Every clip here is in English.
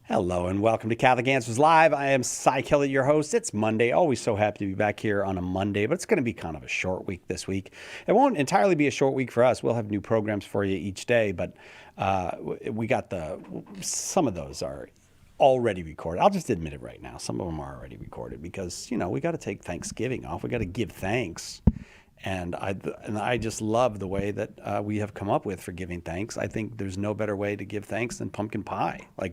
Hello and welcome to Catholic Answers Live. I am Cy Kelly, your host. It's Monday. Always so happy to be back here on a Monday, but it's going to be kind of a short week this week. It won't entirely be a short week for us. We'll have new programs for you each day, but we got some of those are already recorded. I'll just admit it right now. Some of them are already recorded because, we got to take Thanksgiving off. We got to give thanks. And I just love the way that we have come up with for giving thanks. I think there's no better way to give thanks than pumpkin pie. I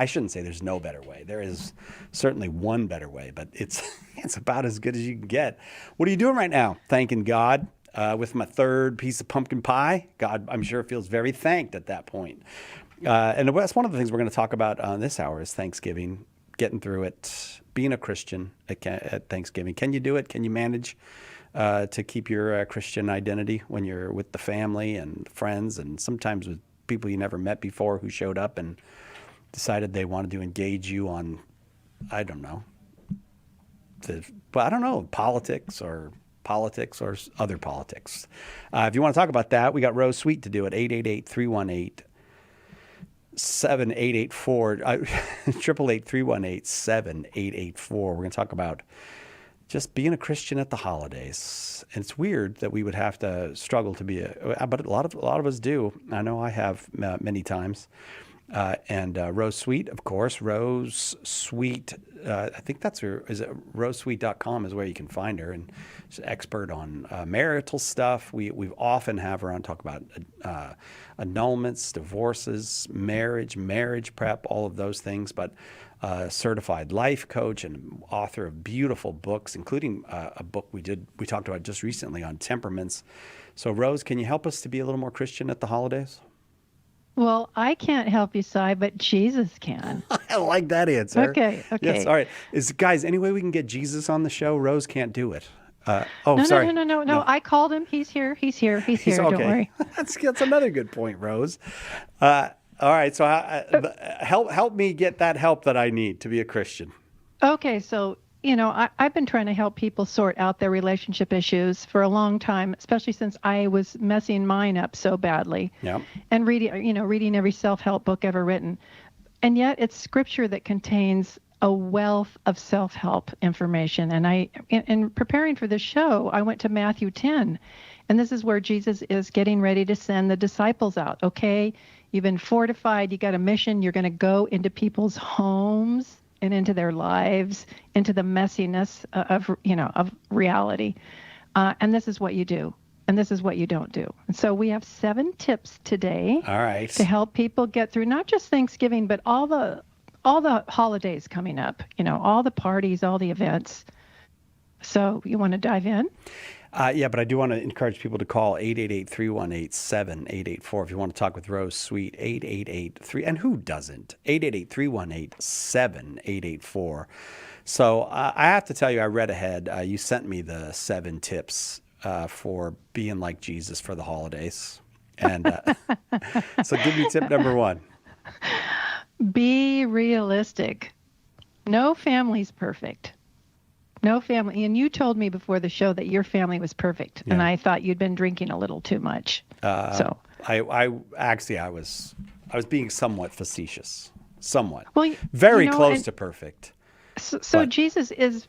shouldn't say there's no better way. There is certainly one better way, but it's it's about as good as you can get. What are you doing right now? Thanking God with my third piece of pumpkin pie. God, I'm sure, feels very thanked at that point. And that's one of the things we're going to talk about on this hour is Thanksgiving, getting through it, being a Christian at Thanksgiving. Can you do it? Can you manage to keep your Christian identity when you're with the family and friends and sometimes with people you never met before who showed up and decided they wanted to engage you on, I don't know, politics or other politics. If you want to talk about that, we got Rose Sweet to do it, 888-318-7884, 888-318-7884. We're going to talk about just being a Christian at the holidays. And it's weird that we would have to struggle to be but a lot of us do. I know I have many times. And Rose Sweet, of course, Rose Sweet, I think that's her, is it rosesweet.com is where you can find her. And she's an expert on marital stuff. We've often have her on talk about annulments, divorces, marriage prep, all of those things. But certified life coach and author of beautiful books, including a book we talked about just recently on temperaments. So Rose, can you help us to be a little more Christian at the holidays? Well, I can't help you, Cy, but Jesus can. I like that answer. Okay. Yes, all right. Guys, any way we can get Jesus on the show? Rose can't do it. No, sorry. No. I called him. He's here. He's here. Okay. Don't worry. That's another good point, Rose. All right. So help me get that help that I need to be a Christian. Okay. So, I've been trying to help people sort out their relationship issues for a long time, especially since I was messing mine up so badly. Yeah. And reading every self-help book ever written. And yet it's scripture that contains a wealth of self-help information. And in preparing for this show, I went to Matthew 10, and this is where Jesus is getting ready to send the disciples out. Okay, you've been fortified, you got a mission, you're going to go into people's homes and into their lives, into the messiness of reality. And this is what you do. And this is what you don't do. And so we have 7 tips today. All right. To help people get through not just Thanksgiving, but all the holidays coming up, all the parties, all the events. So you want to dive in? Yeah, but I do want to encourage people to call 888-318-7884 if you want to talk with Rose Sweet, 888-3, and who doesn't? 888-318-7884. So I have to tell you, I read ahead. You sent me the 7 tips for being like Jesus for the holidays. And so give me tip number 1. Be realistic. No family's perfect. No family. And you told me before the show that your family was perfect. Yeah. And I thought you'd been drinking a little too much. I was being somewhat facetious. Somewhat. Well, very close to perfect. So Jesus is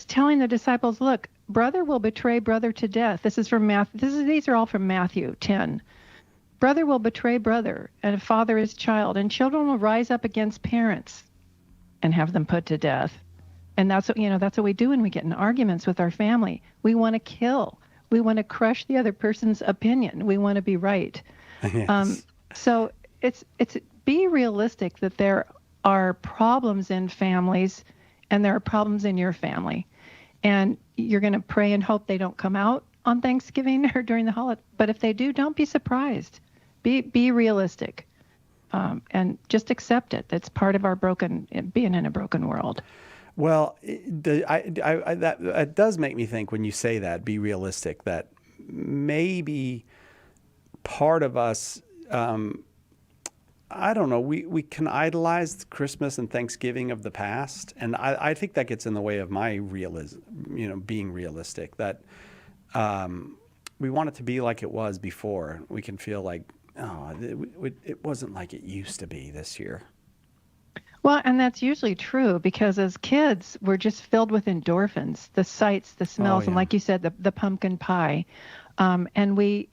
telling the disciples, look, brother will betray brother to death. This is from Matthew. These are all from Matthew 10. Brother will betray brother, and a father his child, and children will rise up against parents and have them put to death. And that's what we do when we get in arguments with our family. We want to kill. We want to crush the other person's opinion. We want to be right. Yes. So it's be realistic that there are problems in families, and there are problems in your family, and you're going to pray and hope they don't come out on Thanksgiving or during the holiday. But if they do, don't be surprised. Be realistic, and just accept it. That's part of our being in a broken world. Well, that does make me think when you say that, be realistic, that maybe part of us, I don't know, we can idolize Christmas and Thanksgiving of the past. And I think that gets in the way of my realism, being realistic, that we want it to be like it was before. We can feel like oh, it wasn't like it used to be this year. Well, and that's usually true because as kids, we're just filled with endorphins, the sights, the Oh, smells, and yeah. like you said, the pumpkin pie. And we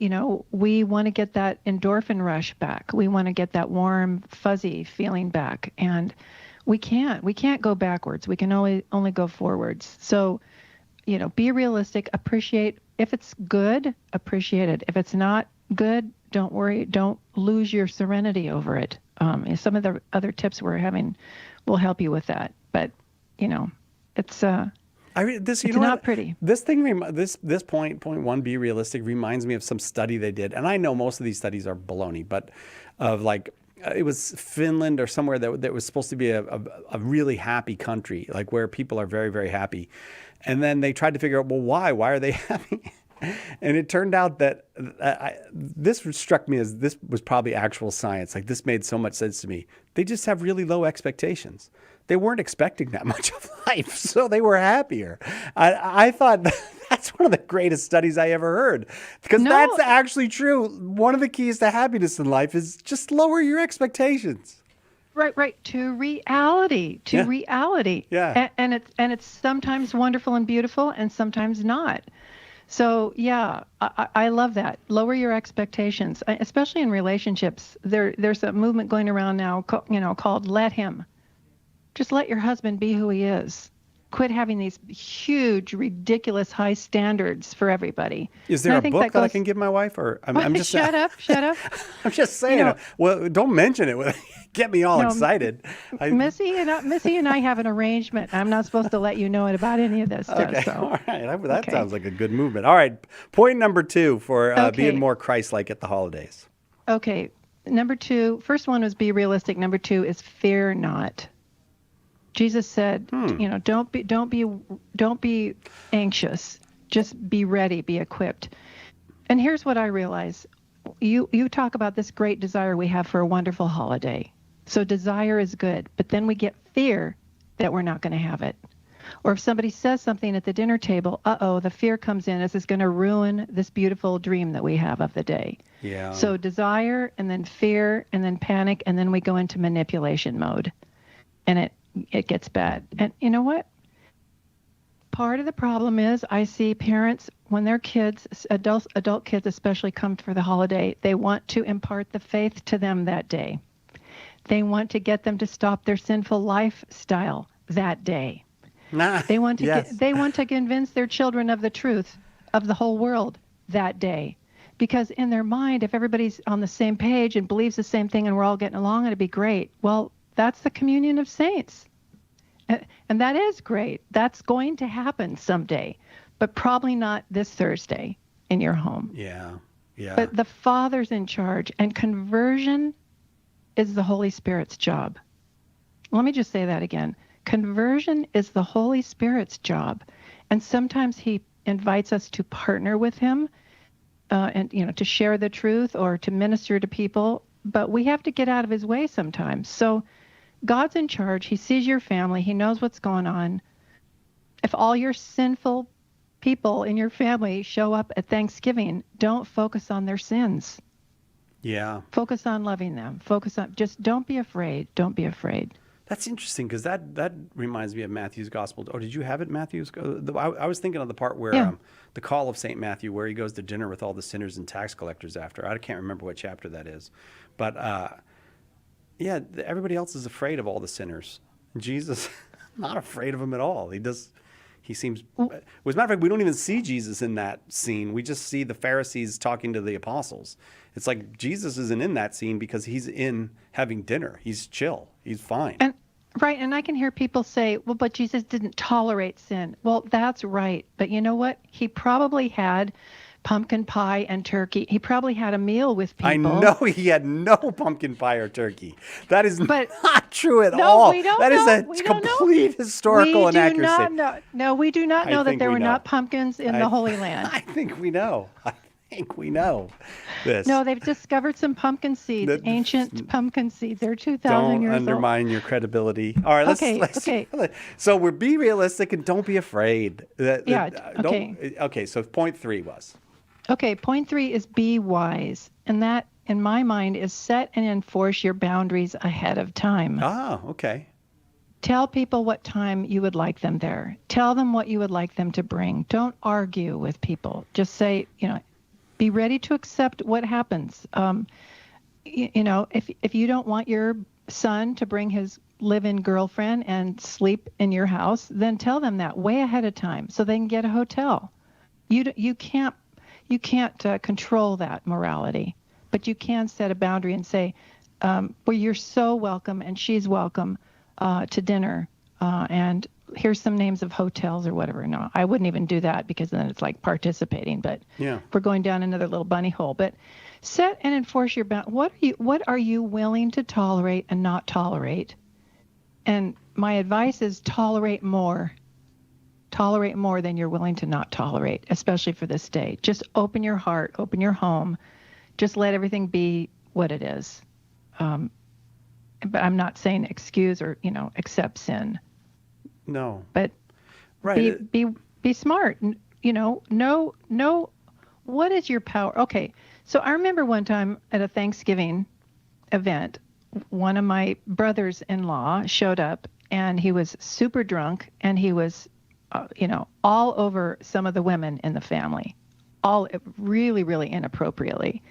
want to get that endorphin rush back. We want to get that warm, fuzzy feeling back. And we can't go backwards. We can only go forwards. So, be realistic, appreciate if it's good, appreciate it. If it's not good, don't worry, don't lose your serenity over it. And some of the other tips we're having will help you with that. But, it's This, you it's know not what? pretty. This thing, this point one, be realistic, reminds me of some study they did, and I know most of these studies are baloney, but of like it was Finland or somewhere that was supposed to be a really happy country, like where people are very, very happy, and then they tried to figure out, well, why are they happy? And it turned out that this struck me as this was probably actual science. Like this made so much sense to me. They just have really low expectations. They weren't expecting that much of life, so they were happier. I thought that's one of the greatest studies I ever heard because that's No, actually true. One of the keys to happiness in life is just lower your expectations. right. To reality, to Yeah, reality. yeah. And it's sometimes wonderful and beautiful and sometimes not. So yeah, I love that. Lower your expectations, especially in relationships. There's a movement going around now, called "Let Him." Just let your husband be who he is. Quit having these huge, ridiculous high standards for everybody. Is And there I a think book that that I goes. can give my wife, or I'm just Shut up, shut up. I'm just You saying. know, Well, don't mention it. Get me all no, excited. Missy and I have an arrangement. I'm not supposed to let you know it about any of this stuff. Okay, So all right. That okay, sounds like a good movement. All right, point number two for being okay, more Christ-like at the holidays. okay. Number two, first one was be realistic. Number two is fear not. Jesus said, don't be anxious. Just be ready, be equipped. And here's what I realize. You talk about this great desire we have for a wonderful holiday. So desire is good, but then we get fear that we're not going to have it. Or if somebody says something at the dinner table, the fear comes in. Is this going to ruin this beautiful dream that we have of the day? Yeah. So desire and then fear and then panic and then we go into manipulation mode. And it gets bad. And you know what? Part of the problem is I see parents when their kids, adult kids especially, come for the holiday, they want to impart the faith to them that day. They want to get them to stop their sinful lifestyle that day. Nah. They want to Yes. they want to convince their children of the truth of the whole world that day. Because in their mind, if everybody's on the same page and believes the same thing and we're all getting along, it'd be great. Well, that's the communion of saints. And that is great. That's going to happen someday, but probably not this Thursday in your home. Yeah. Yeah. But the Father's in charge, and conversion is the Holy Spirit's job. Let me just say that again. Conversion is the Holy Spirit's job. And sometimes he invites us to partner with him and to share the truth or to minister to people, but we have to get out of his way sometimes. So God's in charge. He sees your family. He knows what's going on. If all your sinful people in your family show up at Thanksgiving, don't focus on their sins. Yeah. Focus on loving them. Just don't be afraid. Don't be afraid. That's interesting because that reminds me of Matthew's gospel. Oh, did you have it, Matthew's? I was thinking of the part where Yeah. the call of St. Matthew, where he goes to dinner with all the sinners and tax collectors after. I can't remember what chapter that is. But yeah, everybody else is afraid of all the sinners. Jesus, not afraid of them at all. He seems, as a matter of fact, we don't even see Jesus in that scene. We just see the Pharisees talking to the apostles. It's like Jesus isn't in that scene because he's in having dinner. He's chill. He's fine. And right, and I can hear people say, well, but Jesus didn't tolerate sin. Well, that's right. But you know what? He probably had pumpkin pie and turkey. He probably had a meal with people. I know he had no pumpkin pie or turkey. That is But not true at no, all. we don't That is know. a We don't know. complete historical We do inaccuracy. not know. No, we do not I know that think there we were know. not pumpkins in the Holy Land. I think we know. I think we know this. No, they've discovered some pumpkin seeds, That- ancient pumpkin seeds. They're 2,000 Don't years undermine your credibility. All right, Okay. So we're be realistic and don't be afraid. Yeah, Okay, so point 3 was. Okay, point 3 is be wise. And that, in my mind, is set and enforce your boundaries ahead of time. Ah, okay. Tell people what time you would like them there. Tell them what you would like them to bring. Don't argue with people. Just say, be ready to accept what happens. If you don't want your son to bring his live-in girlfriend and sleep in your house, then tell them that way ahead of time so they can get a hotel. You can't control that morality, but you can set a boundary and say, well, you're so welcome and she's welcome to dinner, and here's some names of hotels or whatever. No, I wouldn't even do that because then it's like participating, but Yeah. we're going down another little bunny hole. But set and enforce your bound. What are you willing to tolerate and not tolerate? And my advice is tolerate more. Tolerate more than you're willing to not tolerate, especially for this day. Just open your heart, open your home. Just let everything be what it is. But I'm not saying excuse or, accept sin. No. But Right. be smart. Know what is your power. Okay, so I remember one time at a Thanksgiving event, one of my brothers-in-law showed up, and he was super drunk, and he was, all over some of the women in the family, all really, really inappropriately.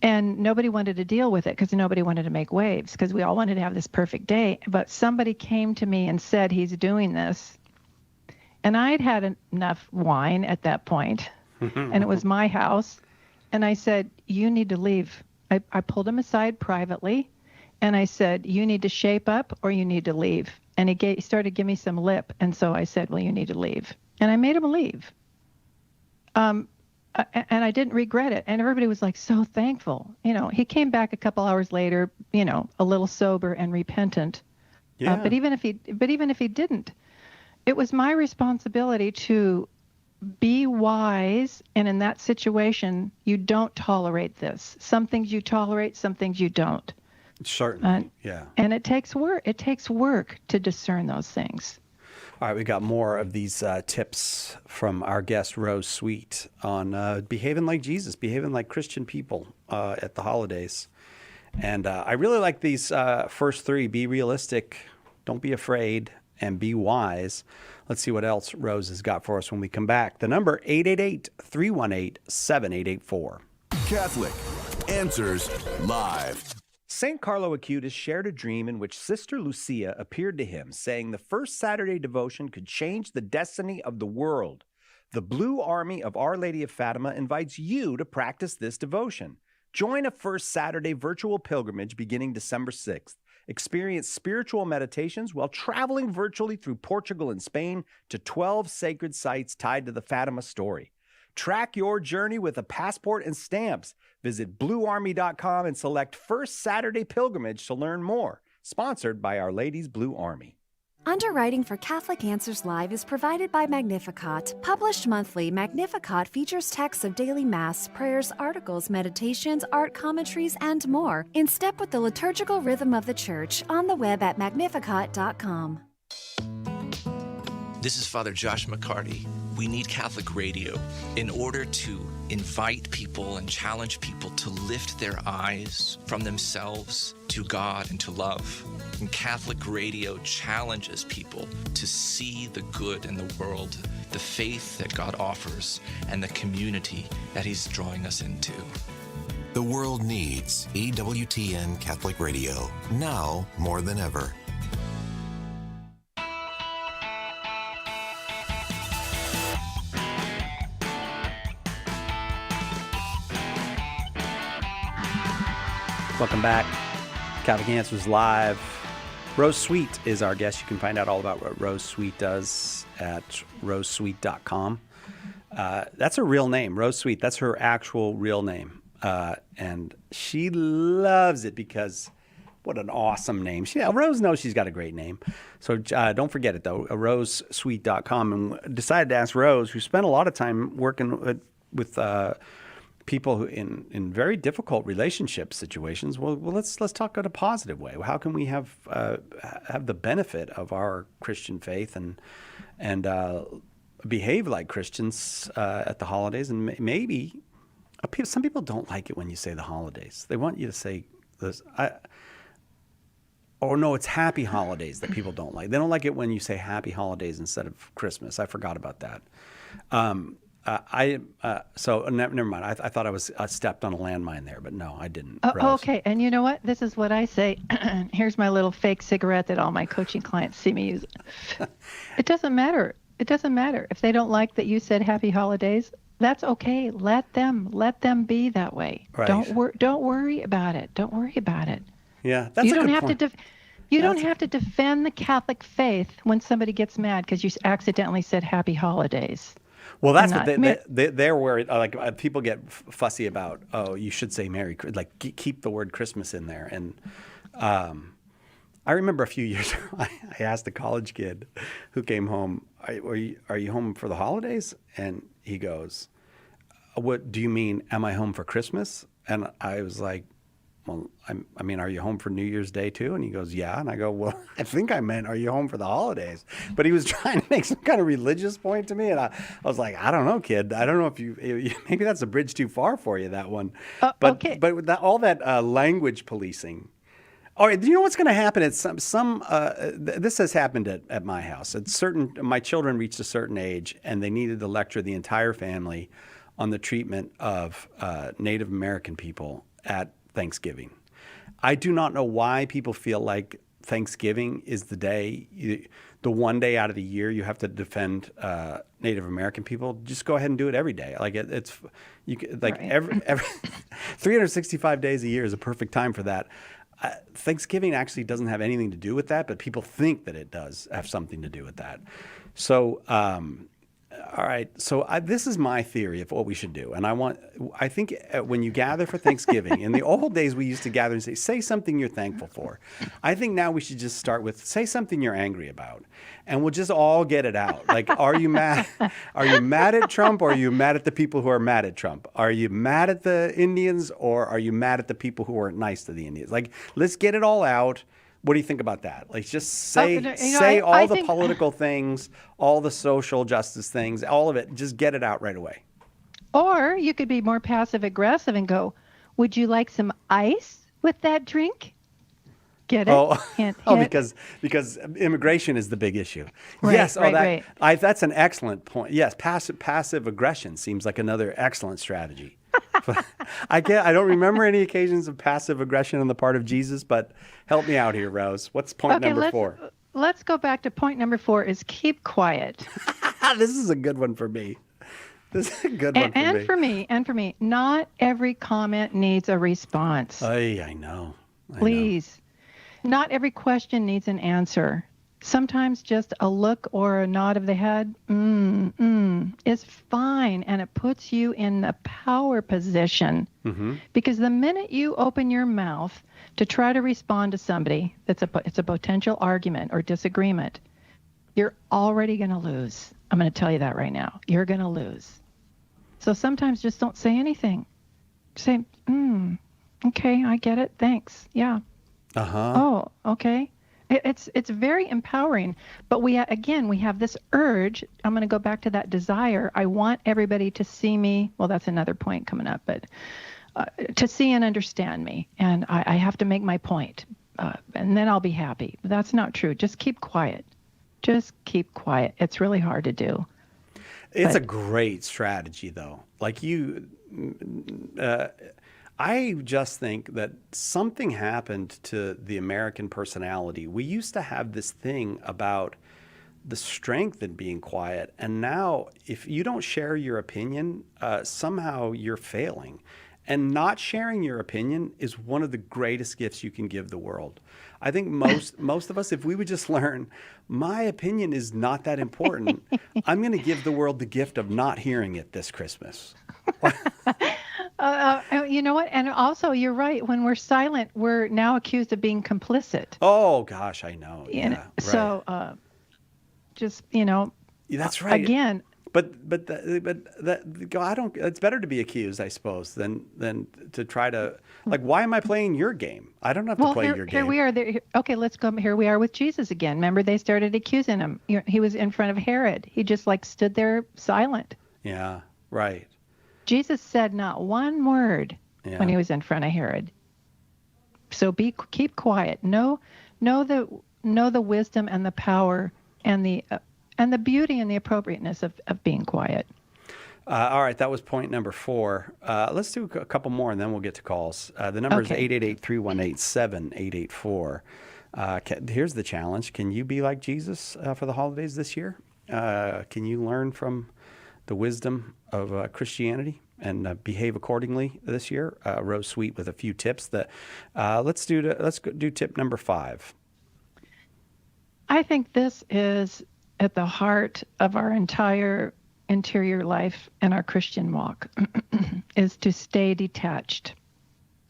And nobody wanted to deal with it because nobody wanted to make waves because we all wanted to have this perfect day. But somebody came to me and said he's doing this. And I'd had enough wine at that point, and it was my house. And I said, you need to leave. I pulled him aside privately, and I said, you need to shape up or you need to leave. And he started giving me some lip. And so I said, well, you need to leave. And I made him leave. And I didn't regret it. And everybody was like so thankful. He came back a couple hours later, a little sober and repentant. Yeah. But even if he didn't, it was my responsibility to be wise. And in that situation, you don't tolerate this. Some things you tolerate, some things you don't. Certainly. Yeah. And it takes work. It takes work to discern those things. All right, we got more of these tips from our guest Rose Sweet on behaving like Jesus, behaving like Christian people at the holidays. And I really like these first 3: be realistic, don't be afraid, and be wise. Let's see what else Rose has got for us when we come back. The number 888-318-7884. Catholic Answers Live. St. Carlo Acutis shared a dream in which Sister Lucia appeared to him, saying the first Saturday devotion could change the destiny of the world. The Blue Army of Our Lady of Fatima invites you to practice this devotion. Join a first Saturday virtual pilgrimage beginning December 6th. Experience spiritual meditations while traveling virtually through Portugal and Spain to 12 sacred sites tied to the Fatima story. Track your journey with a passport and stamps. Visit bluearmy.com and select First Saturday Pilgrimage to learn more. Sponsored by Our Lady's Blue Army. Underwriting for Catholic Answers Live is provided by Magnificat. Published monthly, Magnificat features texts of daily Mass, prayers, articles, meditations, art commentaries, and more in step with the liturgical rhythm of the Church on the web at magnificat.com. This is Father Josh McCarty. We need Catholic radio in order to invite people and challenge people to lift their eyes from themselves to God and to love. And Catholic radio challenges people to see the good in the world, the faith that God offers, and the community that He's drawing us into. The world needs EWTN Catholic Radio, now more than ever. Welcome back. Catholic Answers Live. Rose Sweet is our guest. You can find out all about what Rose Sweet does at rosesweet.com. That's her real name, Rose Sweet. That's her actual real name. And she loves it because what an awesome name. Rose knows she's got a great name. So don't forget it, though, rosesweet.com. And decided to ask Rose, who spent a lot of time working with people who in very difficult relationship situations. Well, let's talk in a positive way. How can we have the benefit of our Christian faith and behave like Christians at the holidays, and maybe some people don't like it when you say the holidays. They want you to say this. Oh no, it's happy holidays that people don't like. They don't like it when you say happy holidays instead of Christmas. I forgot about that. So never mind. I thought I stepped on a landmine there, but no, I didn't. Rose. Okay, and you know what? This is what I say. Here's my little fake cigarette that all my coaching clients see me use. It doesn't matter. It doesn't matter if they don't like that you said happy holidays. That's okay. Let them be that way. Right. Don't worry about it. Don't worry about it. Yeah, that's You a don't good have point. you don't have to defend the Catholic faith when somebody gets mad because you accidentally said happy holidays. Well, that's not- what they're worried. Like people get fussy about. Oh, you should say like keep the word Christmas in there. And I remember a few years ago, I asked a college kid who came home, "Are you home for the holidays?" And he goes, "What do you mean? Am I home for Christmas?" And I was like, "Well, I mean, are you home for New Year's Day too?" And he goes, "Yeah." And I go, "Well, I think I meant, are you home for the holidays?" But he was trying to make some kind of religious point to me. And I was like, I don't know, kid. I don't know if maybe that's a bridge too far for you, that one. Okay. But with all that language policing. All right, do you know what's going to happen? At this has happened at my house. My children reached a certain age, and they needed to lecture the entire family on the treatment of Native American people at Thanksgiving. I do not know why people feel like Thanksgiving is the day, the one day out of the year you have to defend Native American people. Just go ahead and do it every day. Like Right. every 365 days a year is a perfect time for that. Thanksgiving actually doesn't have anything to do with that, but people think that it does have something to do with that. So, all right. So this is my theory of what we should do. And I think when you gather for Thanksgiving, in the old days, we used to gather and say something you're thankful for. I think now we should just start with say something you're angry about, and we'll just all get it out. Like, are you mad? Are you mad at Trump, or are you mad at the people who are mad at Trump? Are you mad at the Indians, or are you mad at the people who aren't nice to the Indians? Like, let's get it all out. What do you think about that? Like, just say all the political things, all the social justice things, all of it. Just get it out right away. Or you could be more passive aggressive and go, "Would you like some ice with that drink?" Get it? Oh, Hint, oh, hint. because immigration is the big issue. Right, Yes, right. That's an excellent point. Yes, passive aggression seems like another excellent strategy. I don't remember any occasions of passive aggression on the part of Jesus, but help me out here, Rose. What's point number 4? Let's go back to point number 4 is keep quiet. This is a good one for me. This is a good one for me. And for me, not every comment needs a response. I know. Please. Not every question needs an answer. Sometimes just a look or a nod of the head is fine, and it puts you in the power position. Mm-hmm. Because the minute you open your mouth to try to respond to somebody, it's a potential argument or disagreement, you're already going to lose. I'm going to tell you that right now. You're going to lose. So sometimes just don't say anything. Say, okay, I get it. Thanks. Yeah. Uh-huh. Oh, okay. It's very empowering, but we have this urge. I'm going to go back to that desire. I want everybody to see me. Well, that's another point coming up, but to see and understand me, and I have to make my point, and then I'll be happy. But that's not true. Just keep quiet. Just keep quiet. It's really hard to do. It's a great strategy, though. Like I just think that something happened to the American personality. We used to have this thing about the strength in being quiet. And now if you don't share your opinion, somehow you're failing. And not sharing your opinion is one of the greatest gifts you can give the world. I think most of us, if we would just learn, my opinion is not that important. I'm going to give the world the gift of not hearing it this Christmas. You know what? And also, you're right. When we're silent, we're now accused of being complicit. Oh, gosh, I know. Yeah, right. So, just, That's right. Again, I don't. It's better to be accused, I suppose, than to try to like. Why am I playing your game? I don't have to play your game. Here we are. Okay, let's go. Here we are with Jesus again. Remember, they started accusing him. He was in front of Herod. He just like stood there silent. Yeah, right. Jesus said not one word when he was in front of Herod. So keep quiet. Know the wisdom and the power and the beauty and the appropriateness of being quiet. All right, that was point number 4. Let's do a couple more, and then we'll get to calls. The number is 888-318-7884. Here's the challenge. Can you be like Jesus for the holidays this year? Can you learn from the wisdom of Christianity and behave accordingly this year? Rose Sweet with a few tips. Let's do tip number 5. I think this is at the heart of our entire interior life and our Christian walk is to stay detached.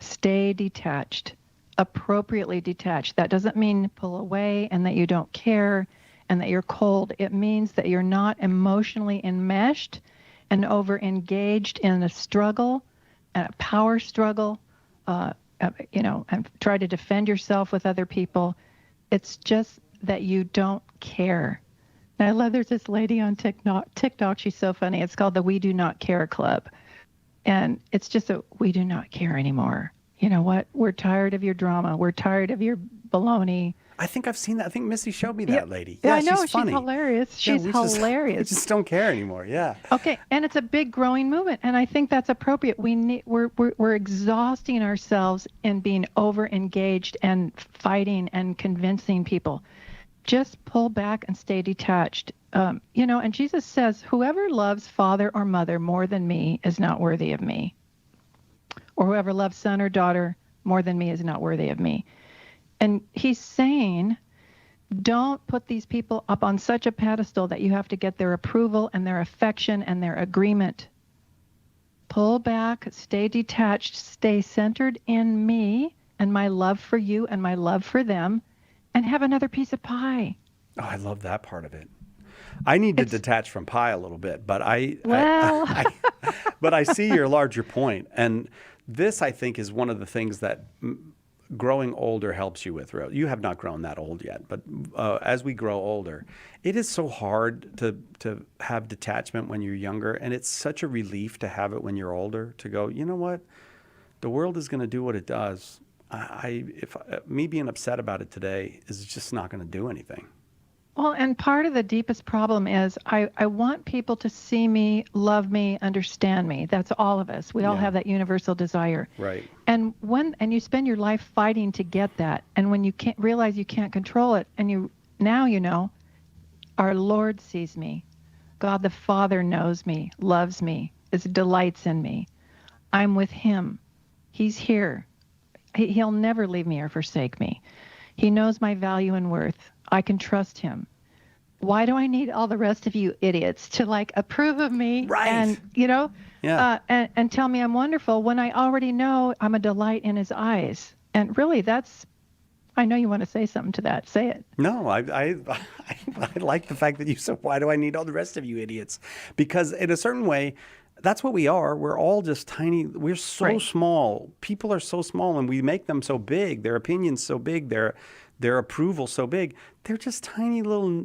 Stay detached, appropriately detached. That doesn't mean pull away and that you don't care and that you're cold. It means that you're not emotionally enmeshed and over engaged in a struggle, a power struggle, and try to defend yourself with other people. It's just that you don't care. And I love there's this lady on TikTok. She's so funny. It's called the We Do Not Care Club. And it's just we do not care anymore. You know what? We're tired of your drama. We're tired of your baloney. I think I've seen that. I think Missy showed me that lady. Yeah, I know. She's funny. Hilarious. She's hilarious. We just don't care anymore. Yeah. Okay, and it's a big growing movement, and I think that's appropriate. We're exhausting ourselves in being over engaged and fighting and convincing people. Just pull back and stay detached. And Jesus says, "Whoever loves father or mother more than me is not worthy of me, or whoever loves son or daughter more than me is not worthy of me." And he's saying, don't put these people up on such a pedestal that you have to get their approval and their affection and their agreement. Pull back, stay detached, stay centered in me and my love for you and my love for them, and have another piece of pie. Oh, I love that part of it. I need to detach from pie a little bit, but but I see your larger point. And this, I think, is one of the things that growing older helps you with. You have not grown that old yet, but as we grow older, it is so hard to have detachment when you're younger, and it's such a relief to have it when you're older, to go, you know what, the world is going to do what it does. Me being upset about it today is just not going to do anything. Well, and part of the deepest problem is I want people to see me, love me, understand me. That's all of us. We all have that universal desire. Right. And you spend your life fighting to get that. And when you can't realize you can't control it, and our Lord sees me. God the Father knows me, loves me, delights in me. I'm with him. He's here. He'll never leave me or forsake me. He knows my value and worth. I can trust him. Why do I need all the rest of you idiots to approve of me and and tell me I'm wonderful when I already know I'm a delight in his eyes? And really, I know you want to say something to that. Say it. No, I like the fact that you said, why do I need all the rest of you idiots? Because in a certain way, that's what we are. We're all just tiny. We're so small. People are so small, and we make them so big. Their opinions so big. Their approval so big. They're just tiny little.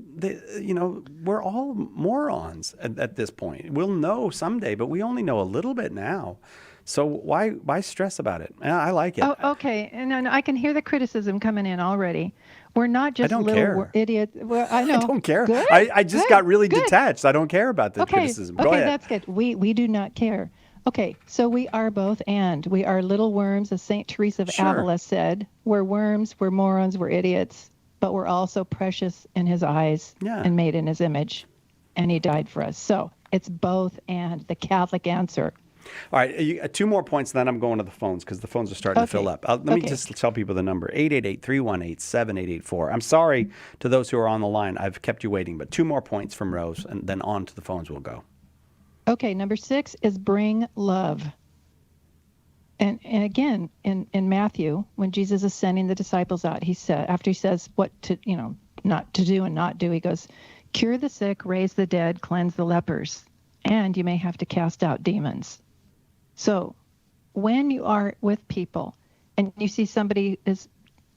We're all morons at this point. We'll know someday, but we only know a little bit now. So why stress about it? I like it. Oh, okay. And I can hear the criticism coming in already. We're not just little idiots. Well, I know. I don't care. Good? I just got really detached. I don't care about the criticism. Go ahead. Okay, that's good. We do not care. Okay, so we are both and. We are little worms, as St. Teresa of Avila said. We're worms, we're morons, we're idiots, but we're also precious in his eyes and made in his image. And he died for us. So it's both and, the Catholic answer. All right, 2 more points, and then I'm going to the phones because the phones are starting to fill up. Let me just tell people the number, 888-318-7884. I'm sorry to those who are on the line. I've kept you waiting, but 2 more points from Rose, and then on to the phones we'll go. Okay, number 6 is bring love. And again, in Matthew, when Jesus is sending the disciples out, he said, after he says what to, not to do and not do, he goes, cure the sick, raise the dead, cleanse the lepers. and you may have to cast out demons. So when you are with people and you see somebody is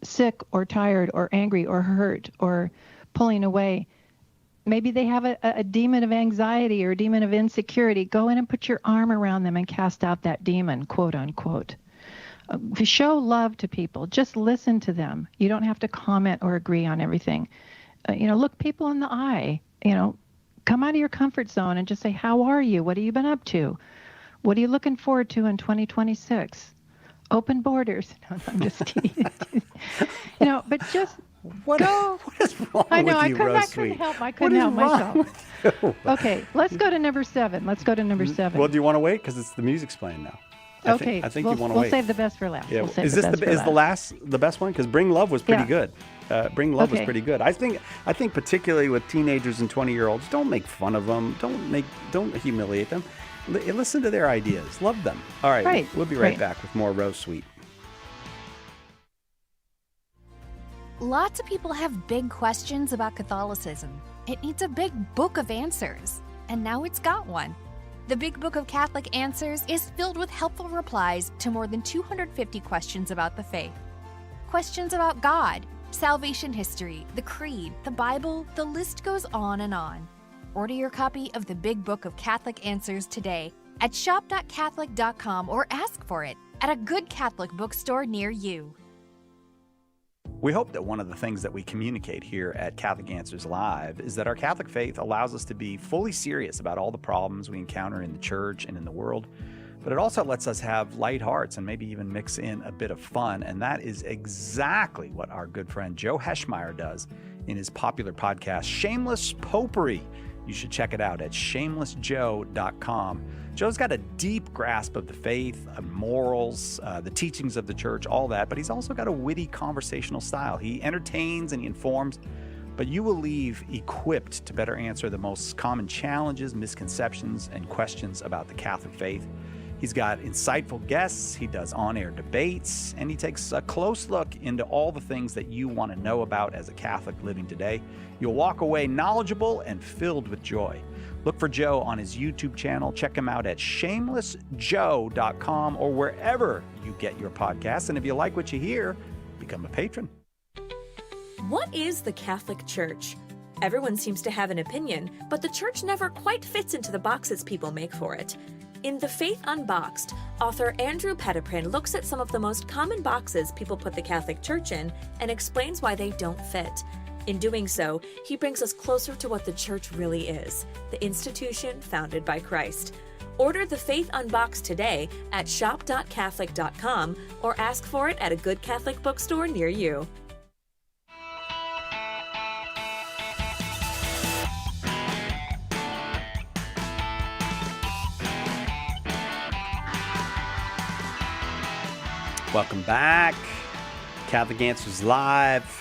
sick or tired or angry or hurt or pulling away, maybe they have a demon of anxiety or a demon of insecurity, go in and put your arm around them and cast out that demon, quote unquote. Show love to people. Just listen to them. You don't have to comment or agree on everything. Look people in the eye. Come out of your comfort zone and just say, how are you? What have you been up to? What are you looking forward to in 2026? Open borders. No, I'm just kidding. But just What is wrong I know. with I you, couldn't. Rose I couldn't Sweet? help. I What couldn't is help wrong myself. with you? Okay, let's go to number 7. Let's go to number 7. Well, do you want to wait? Because the music's playing now. I think we'll, you want to we'll wait. save the best for last. Yeah. We'll save Is the this best for is last. the best one? Because Bring Love was pretty Yeah. good. Bring Love was Okay. pretty good. I think particularly with teenagers and 20-year-olds, don't make fun of them. Don't humiliate them. Listen to their ideas. Love them. All right. Right, We'll be right right. back with more Rose Sweet. Lots of people have big questions about Catholicism. It needs a big book of answers, and now it's got one. The Big Book of Catholic Answers is filled with helpful replies to more than 250 questions about the faith. Questions about God, salvation history, the Creed, the Bible, the list goes on and on. Order your copy of the Big Book of Catholic Answers today at shop.catholic.com or ask for it at a good Catholic bookstore near you. We hope that one of the things that we communicate here at Catholic Answers Live is that our Catholic faith allows us to be fully serious about all the problems we encounter in the church and in the world, but it also lets us have light hearts and maybe even mix in a bit of fun. And that is exactly what our good friend Joe Heschmeyer does in his popular podcast, Shameless Popery. You should check it out at shamelessjoe.com. Joe's got a deep grasp of the faith, morals, the teachings of the church, all that, but he's also got a witty conversational style. He entertains and he informs, but you will leave equipped to better answer the most common challenges, misconceptions, and questions about the Catholic faith. He's got insightful guests, he does on-air debates, and he takes a close look into all the things that you want to know about as a Catholic living today. You'll walk away knowledgeable and filled with joy. Look for Joe on his YouTube channel. Check him out at shamelessjoe.com or wherever you get your podcasts. And if you like what you hear, become a patron. What is the Catholic Church? Everyone seems to have an opinion, but the church never quite fits into the boxes people make for it. In The Faith Unboxed, author Andrew Petiprin looks at some of the most common boxes people put the Catholic Church in and explains why they don't fit. In doing so, he brings us closer to what the church really is, the institution founded by Christ. Order The Faith Unboxed today at shop.catholic.com or ask for it at a good Catholic bookstore near you. Welcome back. Catholic Answers Live.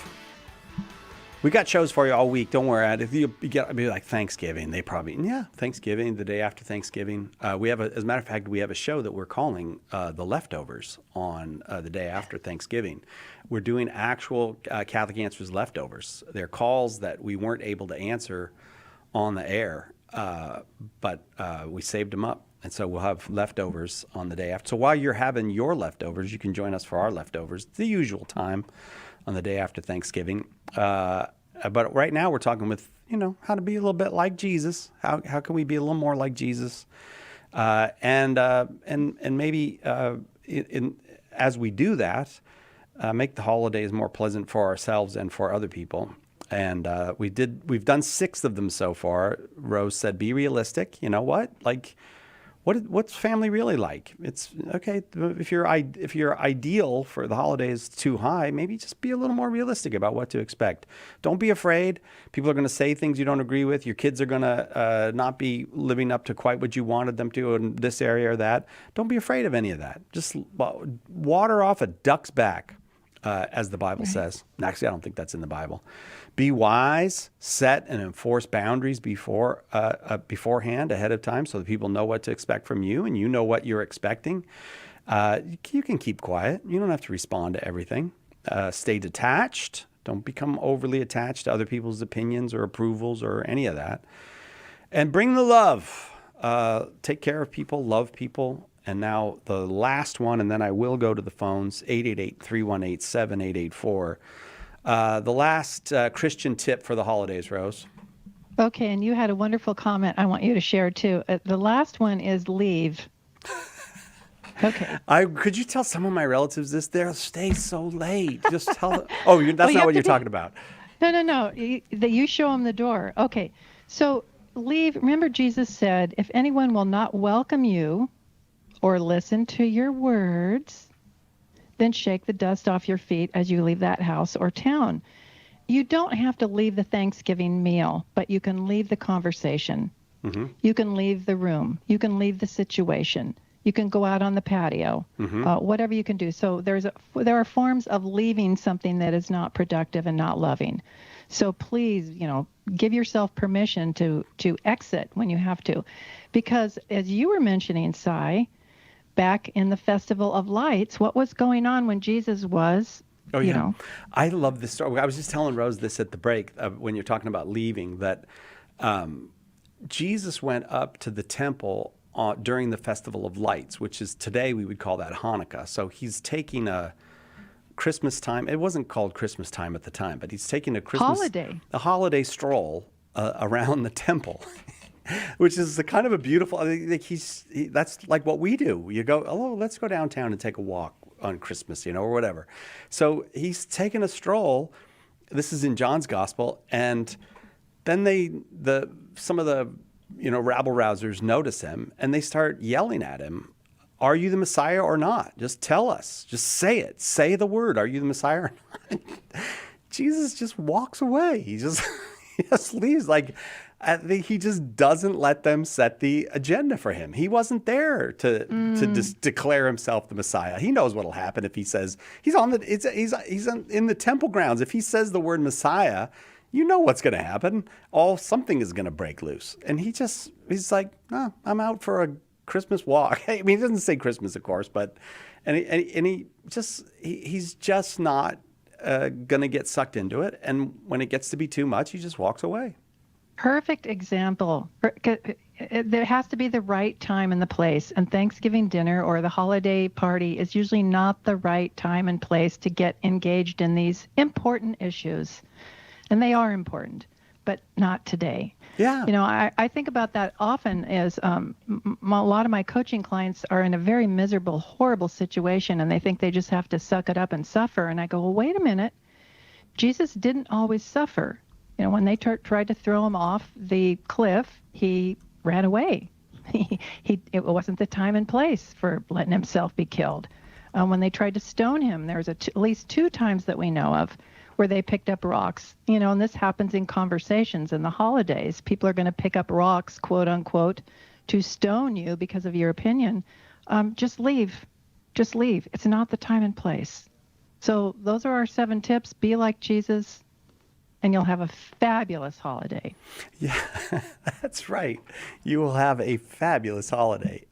We got shows for you all week. Don't worry. If you get, be like Thanksgiving, Thanksgiving, the day after Thanksgiving. We have, as a matter of fact, we have a show that we're calling The Leftovers on the day after Thanksgiving. We're doing actual Catholic Answers leftovers. They're calls that we weren't able to answer on the air, but we saved them up. And so we'll have leftovers on the day after. So while you're having your leftovers, you can join us for our leftovers, the usual time on the day after Thanksgiving. But right now we're talking with, how to be a little bit like Jesus. How can we be a little more like Jesus? And maybe as we do that, make the holidays more pleasant for ourselves and for other people. And we've done 6 of them so far. Rose said, be realistic. You know what? What's family really like? It's okay if your ideal for the holidays is too high, maybe just be a little more realistic about what to expect. Don't be afraid. People are going to say things you don't agree with. Your kids are going to not be living up to quite what you wanted them to in this area or that. Don't be afraid of any of that. Just water off a duck's back, as the Bible says. Actually, I don't think that's in the Bible. Be wise, set and enforce boundaries beforehand, ahead of time, so that people know what to expect from you and you know what you're expecting. You can keep quiet. You don't have to respond to everything. Stay detached. Don't become overly attached to other people's opinions or approvals or any of that. And bring the love. take care of people, love people. And now the last one, and then I will go to the phones, 888-318-7884. The last Christian tip for the holidays, Rose. Okay, and you had a wonderful comment I want you to share too. The last one is leave. Okay. Could you tell some of my relatives this? They'll stay so late. Just tell them. Oh, that's not what you're talking about. No. You show them the door. Okay. So leave. Remember, Jesus said, if anyone will not welcome you or listen to your words, then shake the dust off your feet as you leave that house or town. You don't have to leave the Thanksgiving meal, but you can leave the conversation. Mm-hmm. You can leave the room. You can leave the situation. You can go out on the patio, whatever you can do. So there are forms of leaving something that is not productive and not loving. So please, give yourself permission to exit when you have to. Because as you were mentioning, Si, back in the Festival of Lights, what was going on when Jesus was, I love this story. I was just telling Rose this at the break when you're talking about leaving, that Jesus went up to the temple during the Festival of Lights, which is today we would call that Hanukkah. So he's taking a Christmas time. It wasn't called Christmas time at the time, but he's taking a holiday stroll around the temple, which is kind of a beautiful. That's like what we do. You go, let's go downtown and take a walk on Christmas, or whatever. So he's taking a stroll. This is in John's Gospel, and then some of the rabble-rousers notice him, and they start yelling at him, are you the Messiah or not? Just tell us. Just say it. Say the word. Are you the Messiah or not? Jesus just walks away. He just leaves. He just doesn't let them set the agenda for him. He wasn't there to just declare himself the Messiah. He knows what'll happen if he says he's in the temple grounds. If he says the word Messiah, you know what's going to happen. Something is going to break loose. And he's like, no, I'm out for a Christmas walk. I mean, he doesn't say Christmas, of course, but he's just not going to get sucked into it. And when it gets to be too much, he just walks away. Perfect example. There has to be the right time and the place. And Thanksgiving dinner or the holiday party is usually not the right time and place to get engaged in these important issues. And they are important, but not today. Yeah. I think about that often as a lot of my coaching clients are in a very miserable, horrible situation, and they think they just have to suck it up and suffer. And I go, well, wait a minute. Jesus didn't always suffer. When they tried to throw him off the cliff, he ran away. It wasn't the time and place for letting himself be killed. When they tried to stone him, there was at least 2 times that we know of where they picked up rocks, and this happens in conversations in the holidays. People are going to pick up rocks, quote unquote, to stone you because of your opinion. Just leave. It's not the time and place. So those are our 7 tips. Be like Jesus, and you'll have a fabulous holiday. Yeah, that's right. You will have a fabulous holiday.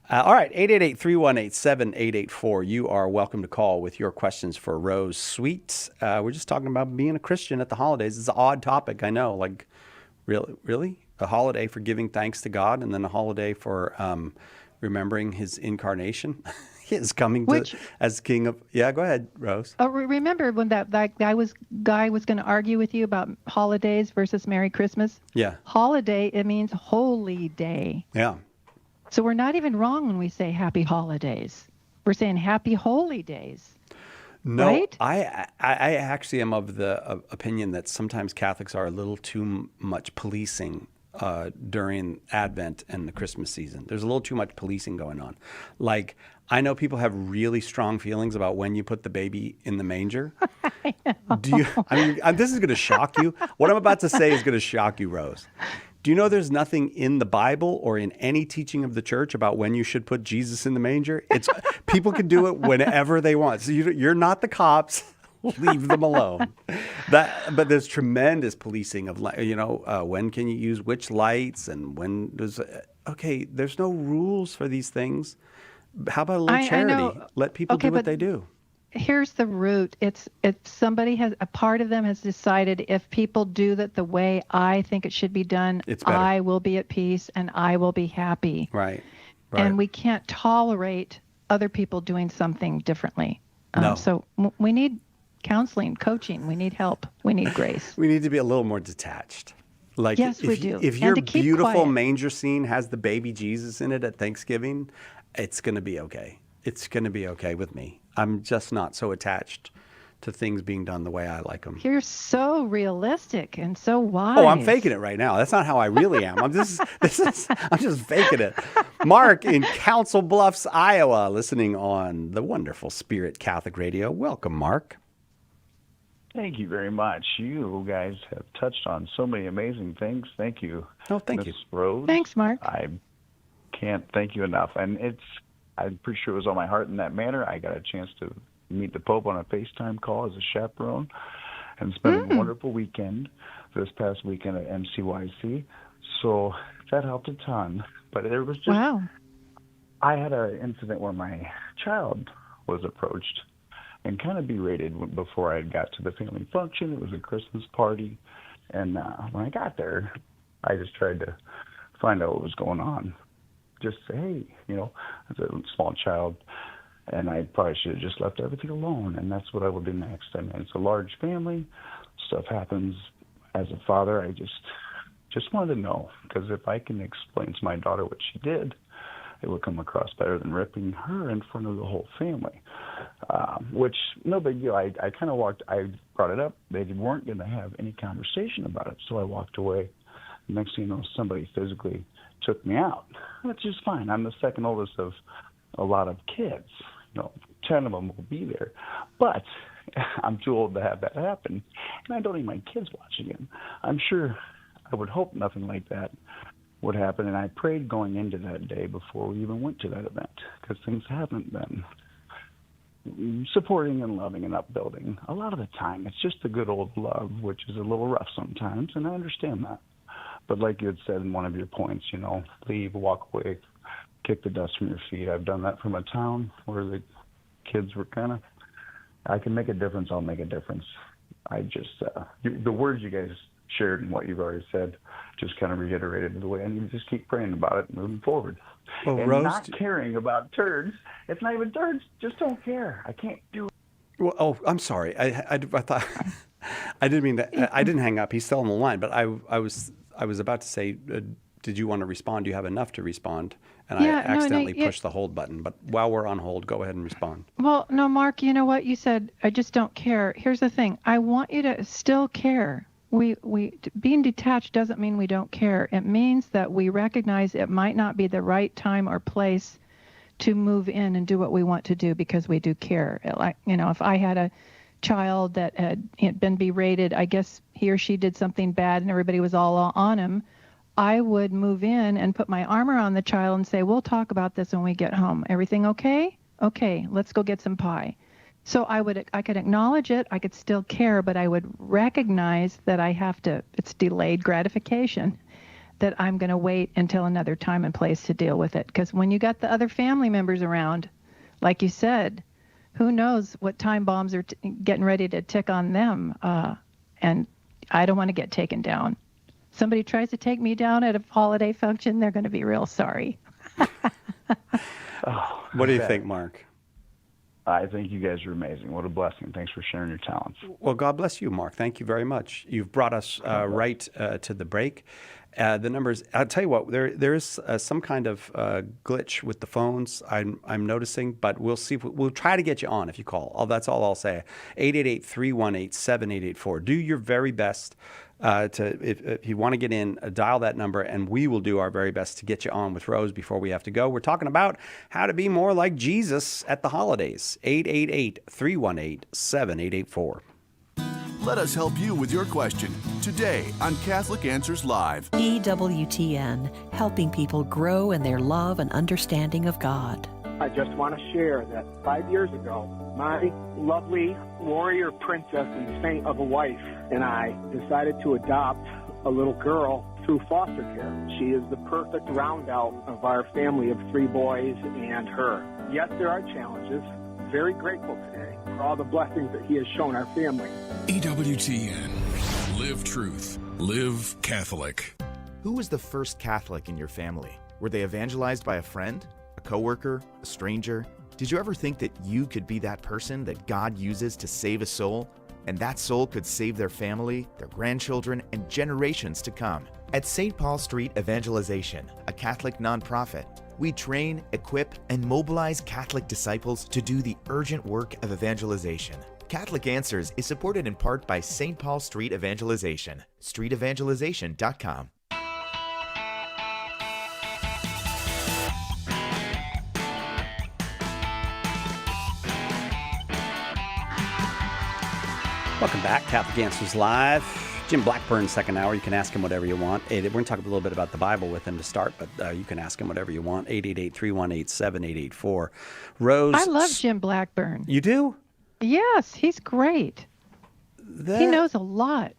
All right, 888-318-7884. You are welcome to call with your questions for Rose Sweet. We're just talking about being a Christian at the holidays. It's an odd topic, I know. Like, really? A holiday for giving thanks to God, and then a holiday for remembering his incarnation, his coming as King of... Yeah, go ahead, Rose. Remember when that guy was going to argue with you about holidays versus Merry Christmas? Yeah. Holiday, it means holy day. Yeah. So we're not even wrong when we say happy holidays. We're saying happy holy days. No, right? I actually am of the opinion that sometimes Catholics are a little too much policing during Advent and the Christmas season. There's a little too much policing going on. Like, I know people have really strong feelings about when you put the baby in the manger. This is going to shock you. What I'm about to say is going to shock you, Rose. Do you know there's nothing in the Bible or in any teaching of the church about when you should put Jesus in the manger? People can do it whenever they want. So you're not the cops. Leave them alone. But there's tremendous policing of, when can you use which lights and when does. Okay, there's no rules for these things. How about a little charity? Let people do what they do. here's the root. It's a part of them has decided if people do that the way I think it should be done, It's better. I will be at peace and I will be happy. Right. And we can't tolerate other people doing something differently. No. So we need counseling, coaching. We need help. We need grace. We need to be a little more detached. Like Yes, we do. If And your to keep beautiful quiet. manger scene has the baby Jesus in it at Thanksgiving, it's going to be okay. It's going to be okay with me. I'm just not so attached to things being done the way I like them. You're so realistic and so wise. Oh, I'm faking it right now. That's not how I really am. I'm just faking it. Mark in Council Bluffs, Iowa, listening on the wonderful Spirit Catholic Radio. Welcome, Mark. Thank you very much. You guys have touched on so many amazing things. Thank you. Oh, thank Ms. you. Rose. Thanks, Mark. I can't thank you enough. And I'm pretty sure it was on my heart in that manner. I got a chance to meet the Pope on a FaceTime call as a chaperone and spend a wonderful weekend this past weekend at MCYC. So that helped a ton. But there was just, Wow. I had an incident where my child was approached and kind of berated before I got to the family function. It was a Christmas party. And when I got there, I just tried to find out what was going on. Just say, hey, as a small child, and I probably should have just left everything alone, and that's what I will do next. I mean, it's a large family. Stuff happens. As a father, I just wanted to know, because if I can explain to my daughter what she did, it would come across better than ripping her in front of the whole family, which, no big deal. I kind of I brought it up. They weren't going to have any conversation about it, so I walked away. Next thing you know, somebody physically took me out, which is fine. I'm the second oldest of a lot of kids. 10 of them will be there. But I'm too old to have that happen, and I don't need my kids watching it. I'm sure I would hope nothing like that would happen, and I prayed going into that day before we even went to that event, because things haven't been supporting and loving and upbuilding. A lot of the time, it's just the good old love, which is a little rough sometimes, and I understand that. But like you had said in one of your points, leave, walk away, kick the dust from your feet. I've done that from a town where the kids were I can make a difference, I'll make a difference. I just, the words you guys shared and what you've already said just kind of reiterated the way I need to just keep praying about it and moving forward. Well, and Rose, not caring about turds. It's not even turds. Just don't care. I can't do it. Well, I'm sorry. I thought I didn't mean that. I didn't hang up. He's still on the line, but I was about to say, did you want to respond? Do you have enough to respond? And I accidentally pushed the hold button. But while we're on hold, go ahead and respond. Well, no, Mark, you know what? You said, I just don't care. Here's the thing. I want you to still care. Being detached doesn't mean we don't care. It means that we recognize it might not be the right time or place to move in and do what we want to do because we do care. Like, if I had a child that had been berated, I guess he or she did something bad and everybody was all on him, I would move in and put my arm around the child and say, we'll talk about this when we get home. Everything okay? Okay, let's go get some pie. So I could acknowledge it, I could still care, but I would recognize that it's delayed gratification, that I'm going to wait until another time and place to deal with it. Because when you got the other family members around, like you said, who knows what time bombs are getting ready to tick on them. And I don't want to get taken down. Somebody tries to take me down at a holiday function, they're going to be real sorry. What do you think, Mark? I think you guys are amazing. What a blessing. Thanks for sharing your talents. Well, God bless you, Mark. Thank you very much. You've brought us right to the break. The numbers, I'll tell you what, there is some kind of glitch with the phones I'm noticing, but we'll see. We'll try to get you on if you call. That's all I'll say. 888-318-7884. Do your very best if you want to get in, dial that number, and we will do our very best to get you on with Rose before we have to go. We're talking about how to be more like Jesus at the holidays. 888-318-7884. Let us help you with your question today on Catholic Answers Live. EWTN, helping people grow in their love and understanding of God. I just want to share that 5 years ago, my lovely warrior princess and saint of a wife and I decided to adopt a little girl through foster care. She is the perfect round out of our family of 3 boys and her. Yes, there are challenges, very grateful today for all the blessings that he has shown our family. EWTN. Live truth. Live Catholic. Who was the first Catholic in your family? Were they evangelized by a friend, a coworker, a stranger? Did you ever think that you could be that person that God uses to save a soul? And that soul could save their family, their grandchildren, and generations to come. At St. Paul Street Evangelization, a Catholic nonprofit, we train, equip, and mobilize Catholic disciples to do the urgent work of evangelization. Catholic Answers is supported in part by St. Paul Street Evangelization, streetevangelization.com. Welcome back, Catholic Answers Live. Jim Blackburn, second hour. You can ask him whatever you want. We're going to talk a little bit about the Bible with him to start, but you can ask him whatever you want. 888-318-7884. Rose. I love Jim Blackburn. You do? Yes, he's great. He knows a lot.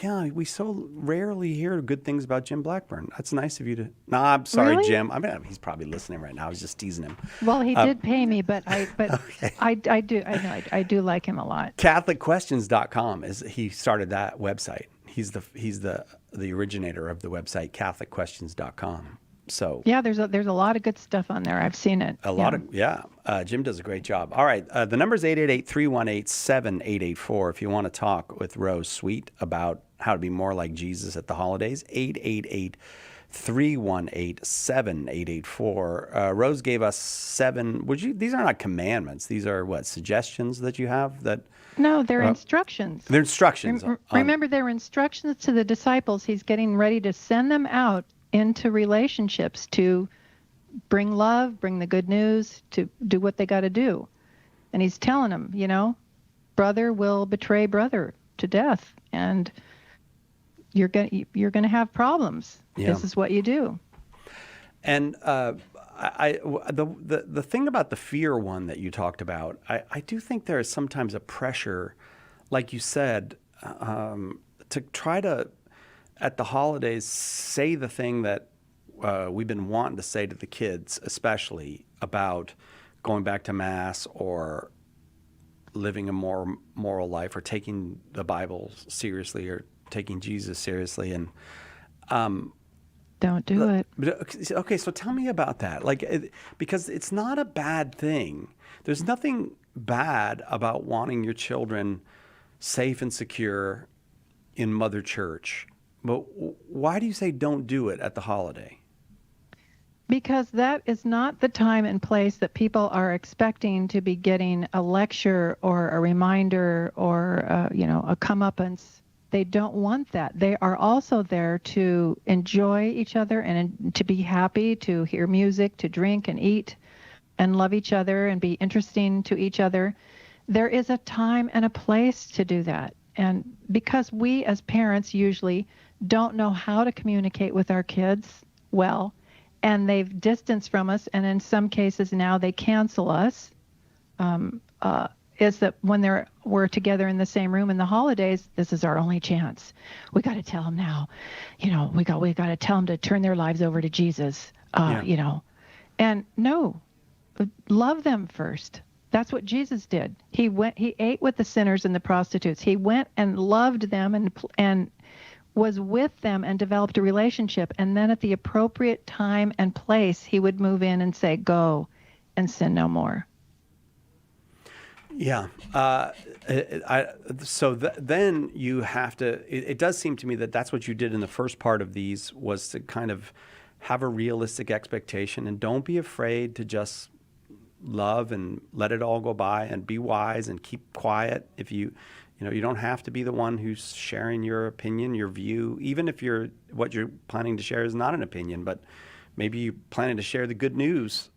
Yeah, we so rarely hear good things about Jim Blackburn. That's nice of you to. No, I'm sorry, Really? Jim. I mean, he's probably listening right now. I was just teasing him. Well, he did pay me, but Okay. I do like him a lot. CatholicQuestions.com he started that website. He's the originator of the website CatholicQuestions.com. So Yeah, there's a lot of good stuff on there. I've seen it. Jim does a great job. All right, the number is 888-318-7884 if you want to talk with Rose Sweet about how to be more like Jesus at the holidays. 888-318-7884. Rose gave us 7. These are not commandments. These are what, suggestions that you have that. No, they're instructions. They're instructions. Remember, they're instructions to the disciples. He's getting ready to send them out into relationships to bring love, bring the good news, to do what they got to do. And he's telling them, brother will betray brother to death, and you're going to have problems. Yeah. This is what you do. And the thing about the fear one that you talked about, I do think there is sometimes a pressure, like you said, to try to, at the holidays, say the thing that we've been wanting to say to the kids, especially about going back to Mass or living a more moral life or taking the Bible seriously or taking Jesus seriously. And don't do it. Okay, so tell me about that. Because it's not a bad thing. There's nothing bad about wanting your children safe and secure in Mother Church. But why do you say don't do it at the holiday? Because that is not the time and place that people are expecting to be getting a lecture or a reminder or, a comeuppance. They don't want that. They are also there to enjoy each other and to be happy, to hear music, to drink and eat and love each other and be interesting to each other. There is a time and a place to do that. And because we as parents usually don't know how to communicate with our kids well, and they've distanced from us, and in some cases now they cancel us, is that when we're together in the same room in the holidays, this is our only chance. We got to tell them now, we got to tell them to turn their lives over to Jesus, and no, love them first. That's what Jesus did. He ate with the sinners and the prostitutes. He went and loved them and was with them and developed a relationship. And then at the appropriate time and place, he would move in and say, go and sin no more. Yeah. Then you have to, it does seem to me that that's what you did in the first part of these, was to kind of have a realistic expectation and don't be afraid to just love and let it all go by and be wise and keep quiet. If you don't have to be the one who's sharing your opinion, your view, even if what you're planning to share is not an opinion, but maybe you're planning to share the good news.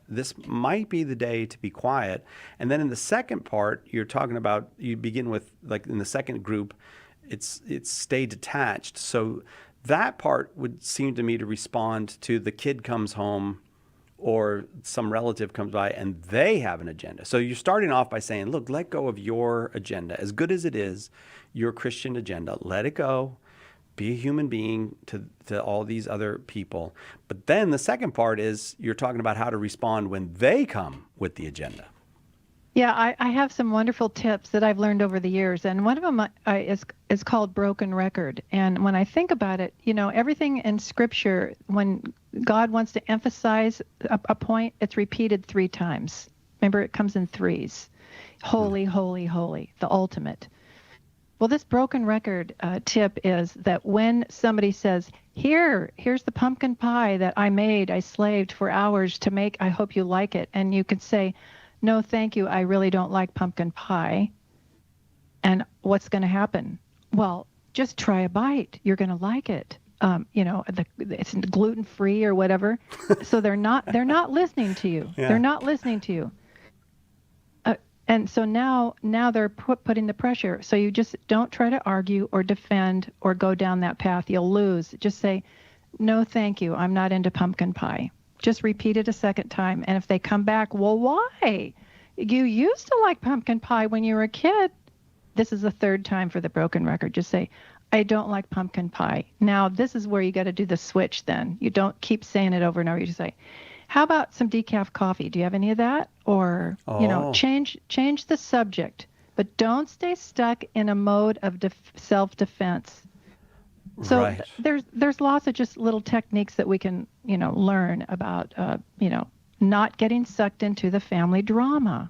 This might be the day to be quiet. And then in the second part, you're talking about, you begin with, like in the second group, it's stay detached. So that part would seem to me to respond to the kid comes home or some relative comes by and they have an agenda. So you're starting off by saying, look, let go of your agenda. As good as it is, your Christian agenda, let it go. Be a human being to all these other people. But then the second part is you're talking about how to respond when they come with the agenda. Yeah, I have some wonderful tips that I've learned over the years, and one of them is called broken record. And when I think about it, everything in Scripture, when God wants to emphasize a point, it's repeated 3 times. Remember, it comes in threes. Holy, holy, holy, the ultimate. Well, this broken record tip is that when somebody says, here's the pumpkin pie that I slaved for hours to make, I hope you like it, and you could say, no, thank you, I really don't like pumpkin pie. And what's going to happen? Well, just try a bite. You're going to like it. It's gluten-free or whatever. So they're not listening to you. Yeah. They're not listening to you. And so now they're putting the pressure. So you just don't try to argue or defend or go down that path. You'll lose. Just say, no, thank you, I'm not into pumpkin pie. Just repeat it a second time. And if they come back, well, why? You used to like pumpkin pie when you were a kid. This is the 3rd time for the broken record. Just say, I don't like pumpkin pie. Now, this is where you got to do the switch then. You don't keep saying it over and over. You just say, how about some decaf coffee? Do you have any of that? Or, change the subject. But don't stay stuck in a mode of self-defense. So Right. there's lots of just little techniques that we can, learn about, not getting sucked into the family drama.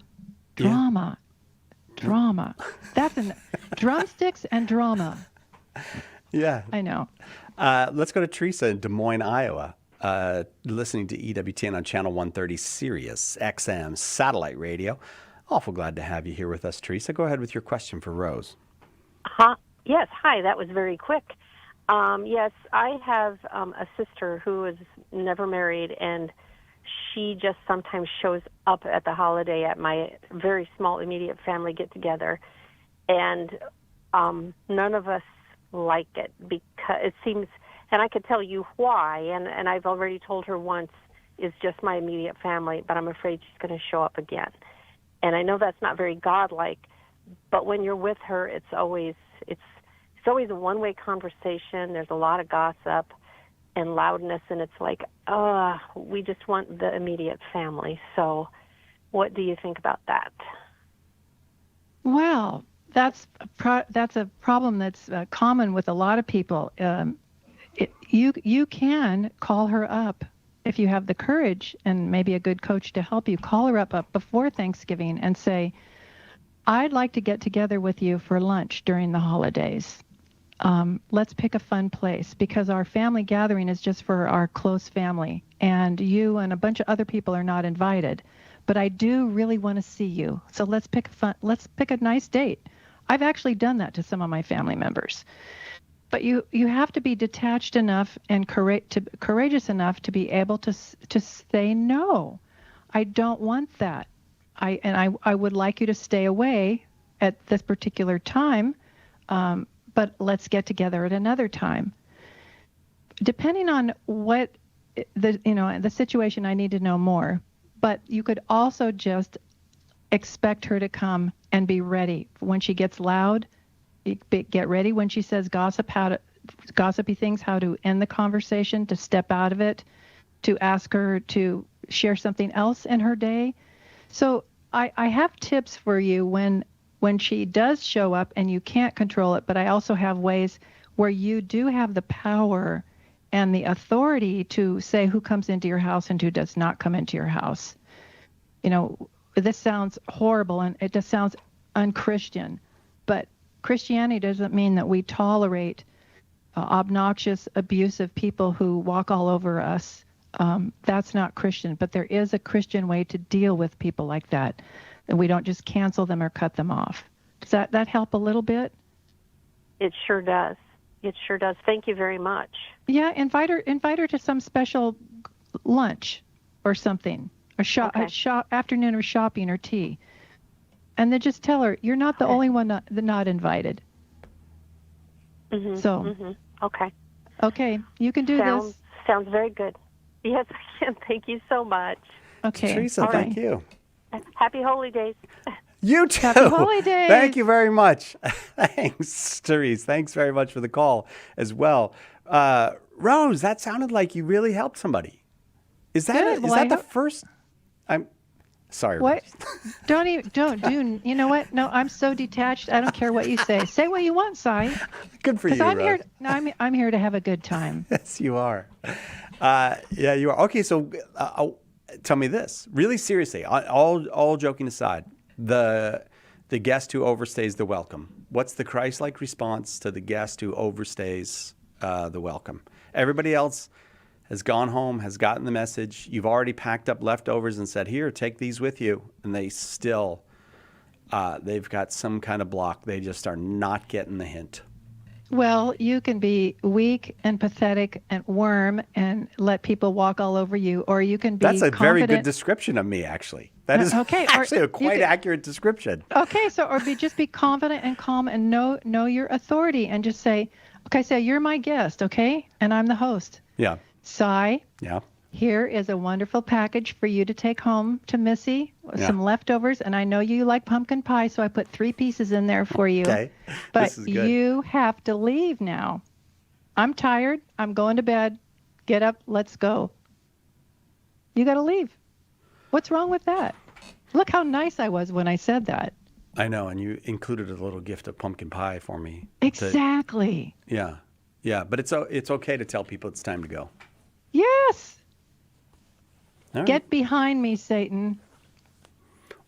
Drama. That's drumsticks and drama. Yeah. I know. Let's go to Teresa in Des Moines, Iowa, listening to EWTN on Channel 130 Sirius XM satellite radio. Awful glad to have you here with us, Teresa. Go ahead with your question for Rose. Yes, hi, that was very quick. Yes, I have a sister who is never married, and she just sometimes shows up at the holiday at my very small immediate family get-together, and none of us like it because it seems, and I could tell you why, and I've already told her once, is just my immediate family, but I'm afraid she's going to show up again. And I know that's not very godlike, but when you're with her, it's always a one-way conversation. There's a lot of gossip and loudness, and it's like, we just want the immediate family. So what do you think about that? Well, that's a problem that's common with a lot of people. You can call her up if you have the courage and maybe a good coach to help you. Call her up before Thanksgiving and say, I'd like to get together with you for lunch during the holidays. Let's pick a fun place because our family gathering is just for our close family, and you and a bunch of other people are not invited. But I do really want to see you, so let's pick a nice date. I've actually done that to some of my family members. But you have to be detached enough and courageous enough to be able to say no. I don't want that. I would like you to stay away at this particular time. But let's get together at another time. Depending on what the situation, I need to know more. But you could also just expect her to come and be ready when she gets loud. Get ready when she says gossipy things, how to end the conversation, to step out of it, to ask her to share something else in her day. So I have tips for you when she does show up and you can't control it, but I also have ways where you do have the power and the authority to say who comes into your house and who does not come into your house. This sounds horrible and it just sounds unchristian, but Christianity doesn't mean that we tolerate obnoxious, abusive people who walk all over us. That's not Christian, but there is a Christian way to deal with people like that. And we don't just cancel them or cut them off. Does that help a little bit? It sure does. It sure does. Thank you very much. Yeah, invite her to some special lunch or something, or afternoon or shopping or tea. And then just tell her you're not the only one not invited. Okay. Okay, you can do this. Sounds very good. Yes, I can. Thank you so much. Okay. Teresa, thank you. Happy Holy Days. You too. Happy holidays. Thank you very much. Thanks, Therese. Thanks very much for the call as well. Rose, that sounded like you really helped somebody. Is that Good. is that the first? Sorry. What? Don't do. You know what? No, I'm so detached. I don't care what you say. Say what you want, Si. Good for you, I'm Rose. here. No, I'm here to have a good time. Yes, you are. Yeah, you are. Okay, so tell me this, really seriously, all joking aside, the guest who overstays the welcome. What's the Christ-like response to the guest who overstays the welcome? Everybody else has gone home, has gotten the message. You've already packed up leftovers and said, here, take these with you. And they still, they've got some kind of block. They just are not getting the hint. Well, you can be weak and pathetic and worm and let people walk all over you, or you can be That's a confident. very good description of me, actually. That is Okay, or actually a you quite could- accurate description. Okay, so just be confident and calm and know your authority and just say, okay, you're my guest, okay, and I'm the host. Yeah. Si, Yeah. here is a wonderful package for you to take home to Missy. Yeah. Some leftovers, and I know you like pumpkin pie, so I put 3 pieces in there for you. Okay. But This is good. you have to leave now. I'm tired. I'm going to bed. Get up. Let's go. You got to leave. What's wrong with that? Look how nice I was when I said that. I know, and you included a little gift of pumpkin pie for me. Exactly. Yeah. Yeah, but it's okay to tell people it's time to go. Yes. All right. Get behind me, Satan.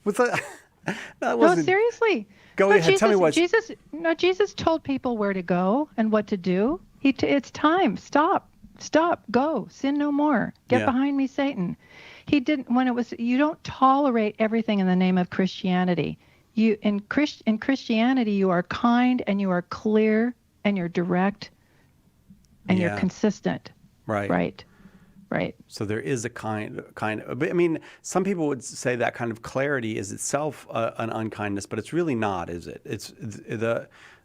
What's that? That No, wasn't. seriously. Go No, ahead. Tell me what. Jesus told people where to go and what to do. It's time. Stop. Go. Sin no more. Get Yeah. behind me, Satan. He didn't. You don't tolerate everything in the name of Christianity. In Christianity, you are kind and you are clear and you're direct and you're Yeah. consistent. Right. Right. So there is a kind of. But I mean, some people would say that kind of clarity is itself an unkindness, but it's really not, is it?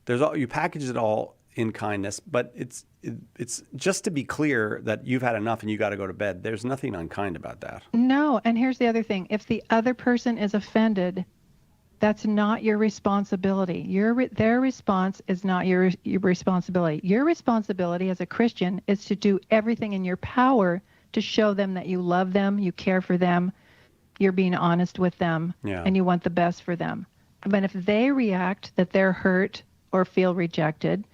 You package it all in kindness, but it's just to be clear that you've had enough and you got to go to bed. There's nothing unkind about that. No, and here's the other thing. If the other person is offended, that's not your responsibility. Their response is not your responsibility. Your responsibility as a Christian is to do everything in your power to show them that you love them, you care for them, you're being honest with them, and you want the best for them. But if they react that they're hurt or feel rejected,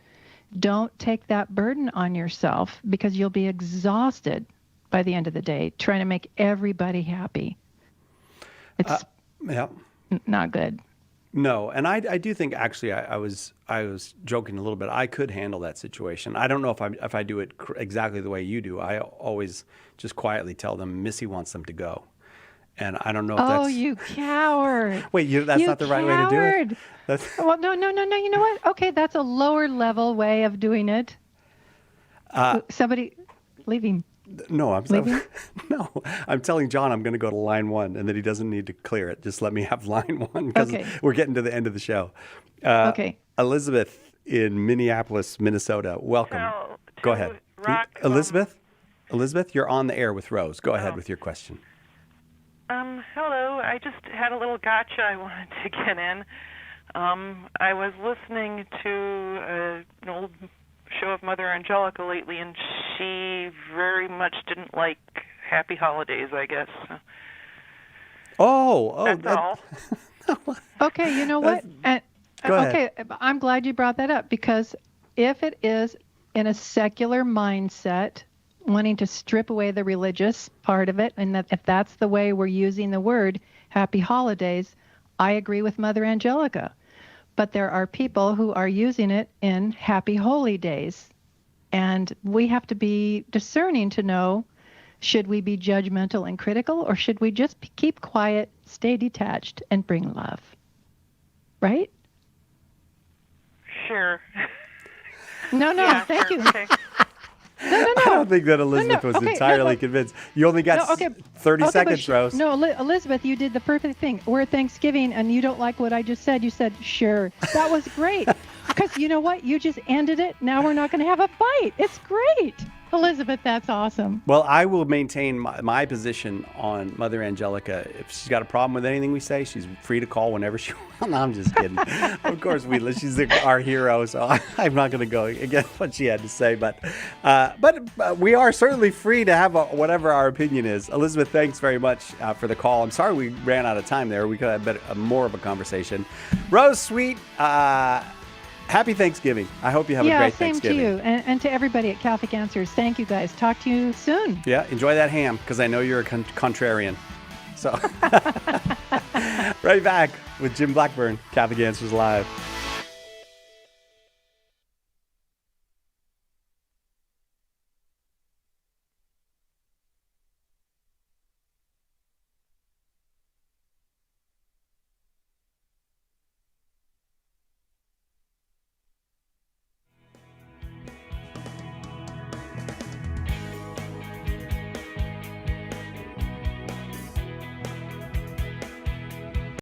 don't take that burden on yourself because you'll be exhausted by the end of the day trying to make everybody happy. It's not good. No, and I do think actually I was joking a little bit. I could handle that situation. I don't know if I do it exactly the way you do. I always just quietly tell them Missy wants them to go, and I don't know if that's. Oh, you coward! Wait, that's not the right way to do it. Well, no. You know what? Okay, that's a lower level way of doing it. Somebody leaving. No, I'm telling John I'm going to go to line 1 and that he doesn't need to clear it. Just let me have line 1 because we're getting to the end of the show. Okay. Elizabeth in Minneapolis, Minnesota. Welcome. Go ahead. Elizabeth, you're on the air with Rose. Go ahead with your question. Hello. I just had a little gotcha I wanted to get in. I was listening to an old show of Mother Angelica lately, and she very much didn't like happy holidays, I guess. That's all. Okay, you know what? Go ahead. Okay, I'm glad you brought that up because if it is in a secular mindset, wanting to strip away the religious part of it, and that if that's the way we're using the word happy holidays, I agree with Mother Angelica. But there are people who are using it in happy holy days. And we have to be discerning to know, should we be judgmental and critical, or should we just keep quiet, stay detached, and bring love? Right? Sure. No, Yeah, thank sure. you. Okay. No. I don't think that Elizabeth was entirely convinced. You only got 30 seconds, Rose. No, Elizabeth, you did the perfect thing. We're at Thanksgiving, and you don't like what I just said. You said, sure. That was great. Because you know what? You just ended it. Now we're not going to have a fight. It's great. Elizabeth, that's awesome. Well, I will maintain my position on Mother Angelica. If she's got a problem with anything we say, she's free to call whenever she wants. No, I'm just kidding. Of course, she's our hero, so I'm not going to go against what she had to say. But we are certainly free to have whatever our opinion is. Elizabeth, thanks very much for the call. I'm sorry we ran out of time there. We could have more of a conversation. Rose Sweet, happy Thanksgiving. I hope you have a great Thanksgiving. Yeah, same to you. And to everybody at Catholic Answers. Thank you, guys. Talk to you soon. Yeah, enjoy that ham, because I know you're a contrarian. So, right back with Jim Blackburn, Catholic Answers Live.